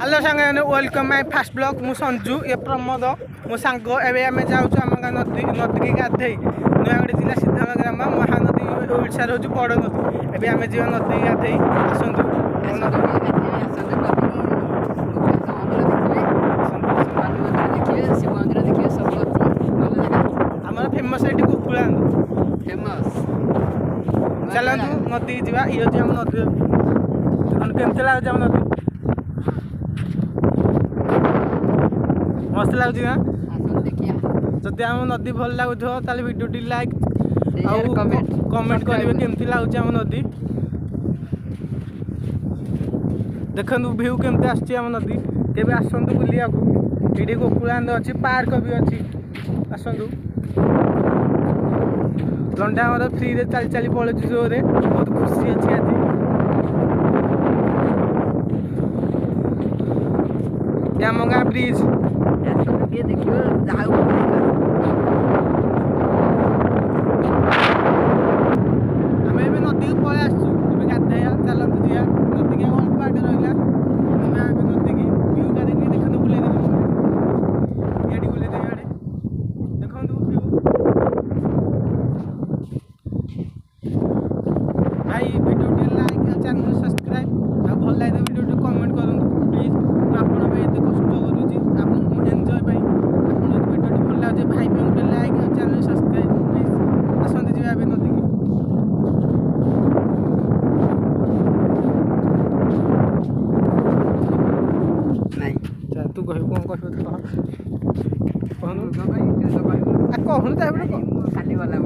hello सांग welcome my fast blog मु संजू ये प्रमोद मो सांग एवं आम जाऊँ आम गाँ नदी नदी की गाधे नयागढ़ जिला सिद्धांत ग्राम महानदी ओडार हूँ बड़ नदी एवं आम जा नदी की गाधे आसतु आमर फेमस ये कुकुड़ा चलतु नदी जा ये हूँ आम नदी केमती लगे आम नदी मस्त लगुच ना जदि आम नदी भल लगुथ वीडियो टी लाइक कमेंट करेंगे केमती लगुच आम नदी देखु व्यू केमती आम नदी के आसतु बुलिया ये गोकुलांद अच्छी पार्क भी अच्छी आसतु लंडा हमारा फ्री रे चली चली पड़े जोरे बहुत खुशी अच्छी आज आम गाँ ब्रिज आम ए नदी को पलि आसु गाधे चलतु जा नदी के अल्प बाट रहा नदी की व्यूटा देखिए देखते बुले ये बुले इे देखु व्यू भाई वीडियो लाइक चैनल सब्सक्राइब आ भल लगे वीडियो कमेंट करूँ प्लीज आपन एत कष्ट करुँगी आप एंजॉय पाई आप वीडियो भल लगे भाई गोटे लाइक चैनल सब्सक्राइब प्लीज आसते जी नदी की नहीं तू कह कौन कहूँ कहूँ खाली वाला